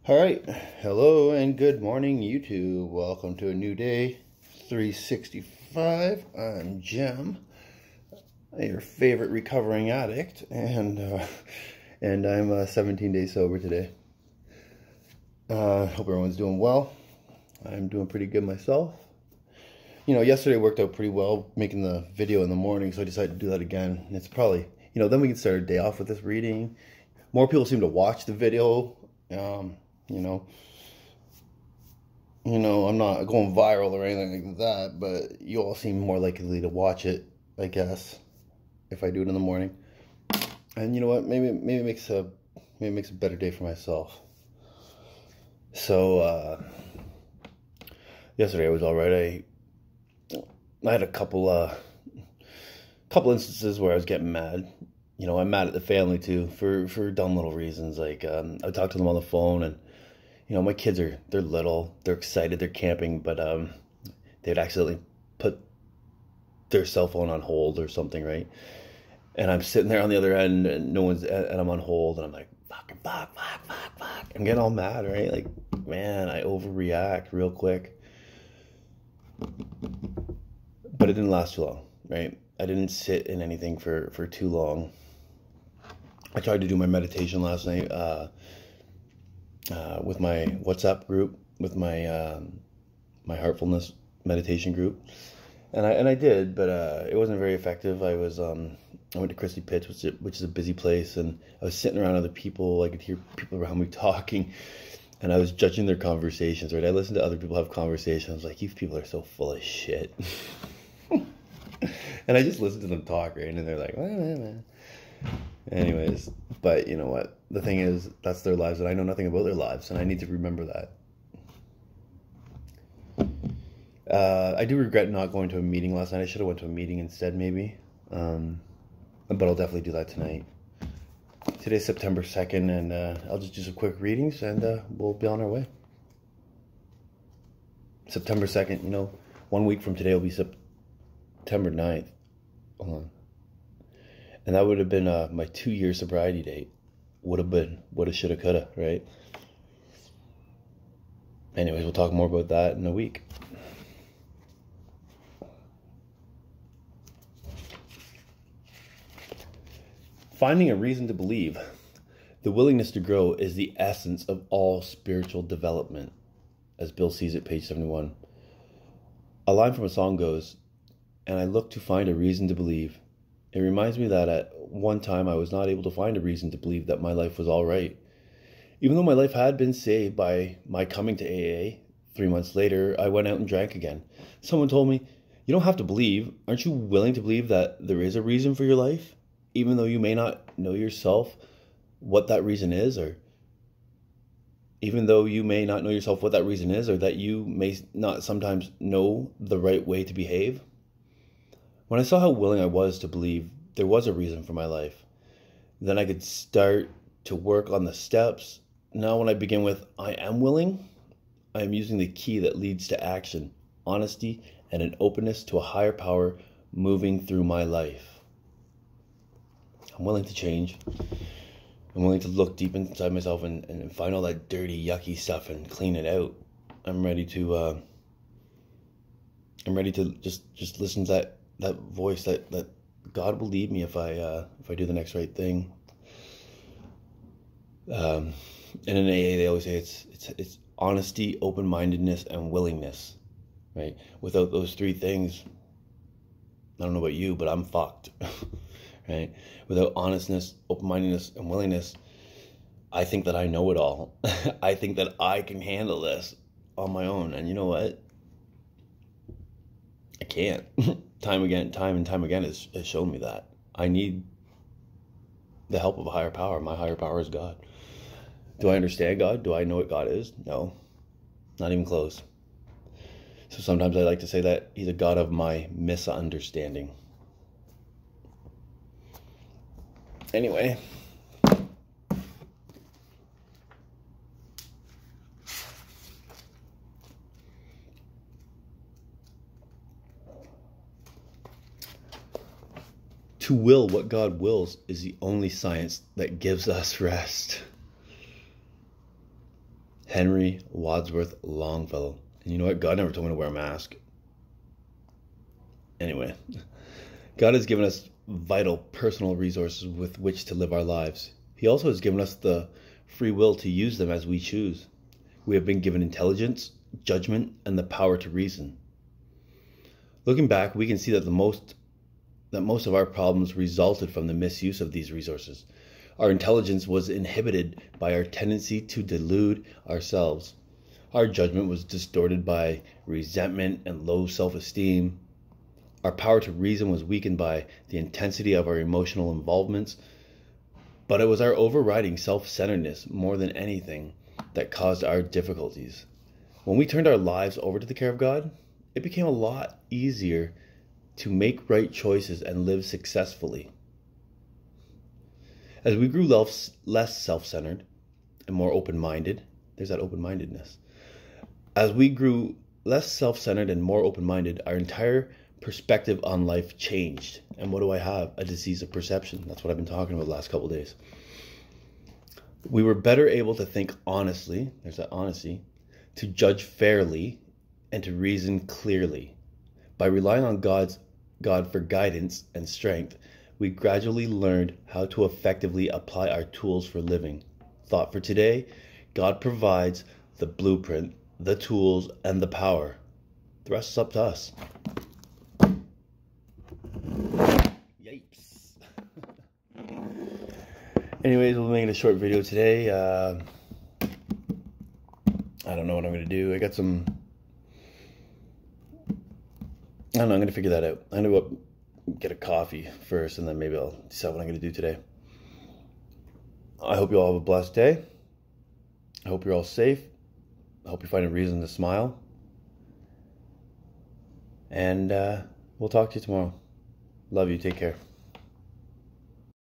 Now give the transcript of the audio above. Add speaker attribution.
Speaker 1: All right, hello and good morning, YouTube. Welcome to a new day, 365. I'm Jim, your favorite recovering addict, and I'm 17 days sober today. Hope everyone's doing well. I'm doing pretty good myself. You know, yesterday worked out pretty well making the video in the morning, so I decided to do that again. And it's probably, then we can start our day off with this reading. More people seem to watch the video. I'm not going viral or anything like that, but you all seem more likely to watch it, I guess, if I do it in the morning. And you know what? Maybe it makes a better day for myself. So yesterday was all right. I had a couple instances where I was getting mad. I'm mad at the family too for dumb little reasons. Like I talked to them on the phone, and my kids they're little, they're excited, they're camping, but they'd accidentally put their cell phone on hold or something, right? And I'm sitting there on the other end, and and I'm on hold, and I'm like, fuck. I'm getting all mad, right? Like, man, I overreact real quick. But it didn't last too long, right? I didn't sit in anything for too long. I tried to do my meditation last night with my WhatsApp group, with my my heartfulness meditation group, and I did, but it wasn't very effective. I went to Christie Pitts, which is a busy place, and I was sitting around other people. I could hear people around me talking, and I was judging their conversations. Right, I listened to other people have conversations. I was like, these people are so full of shit. And I just listened to them talk, right? And they're like, anyways, but you know what? The thing is, that's their lives, and I know nothing about their lives, and I need to remember that. I do regret not going to a meeting last night. I should have went to a meeting instead, maybe. But I'll definitely do that tonight. Today's September 2nd, and I'll just do some quick readings, and we'll be on our way. September 2nd, 1 week from today will be September 9th. Hold on. And that would have been my 2-year sobriety date. Would have been. Woulda, shoulda, coulda, right? Anyways, we'll talk more about that in a week. Finding a reason to believe. The willingness to grow is the essence of all spiritual development, as Bill sees it, page 71. A line from a song goes, "And I look to find a reason to believe." It reminds me that at one time I was not able to find a reason to believe that my life was all right. Even though my life had been saved by my coming to AA, 3 months later, I went out and drank again. Someone told me, "You don't have to believe. Aren't you willing to believe that there is a reason for your life? Even though you may not know yourself what that reason is, or even though you may not know yourself what that reason is, or that you may not sometimes know the right way to behave?" When I saw how willing I was to believe there was a reason for my life, then I could start to work on the steps. Now when I begin with, "I am willing," I am using the key that leads to action, honesty, and an openness to a higher power moving through my life. I'm willing to change. I'm willing to look deep inside myself and find all that dirty, yucky stuff and clean it out. I'm ready to just listen to that voice that God will lead me if I do the next right thing. And in AA they always say it's honesty, open-mindedness, and willingness, right? Without those three things, I don't know about you, but I'm fucked. Right? Without honestness, open-mindedness, and willingness, I think that I know it all. I think that I can handle this on my own, and you know what? I can't. Time and time again has shown me that. I need the help of a higher power. My higher power is God. Do I understand God? Do I know what God is? No. Not even close. So sometimes I like to say that He's a God of my misunderstanding. Anyway. To will what God wills is the only science that gives us rest. Henry Wadsworth Longfellow. And you know what? God never told me to wear a mask. Anyway, God has given us vital personal resources with which to live our lives. He also has given us the free will to use them as we choose. We have been given intelligence, judgment, and the power to reason. Looking back, we can see that most of our problems resulted from the misuse of these resources. Our intelligence was inhibited by our tendency to delude ourselves. Our judgment was distorted by resentment and low self-esteem. Our power to reason was weakened by the intensity of our emotional involvements. But it was our overriding self-centeredness more than anything that caused our difficulties. When we turned our lives over to the care of God, it became a lot easier to make right choices and live successfully. As we grew less self-centered and more open-minded, there's that open-mindedness. As we grew less self-centered and more open-minded, our entire perspective on life changed. And what do I have? A disease of perception. That's what I've been talking about the last couple of days. We were better able to think honestly, there's that honesty, to judge fairly, and to reason clearly. By relying on God for guidance and strength, we gradually learned how to effectively apply our tools for living. Thought for today: God provides the blueprint, the tools, and the power. The rest is up to us. Yipes. Anyways, we'll make a short video today. I don't know what I'm going to do. I don't know, I'm going to figure that out. I'm going to get a coffee first, and then maybe I'll decide what I'm going to do today. I hope you all have a blessed day. I hope you're all safe. I hope you find a reason to smile. And we'll talk to you tomorrow. Love you. Take care.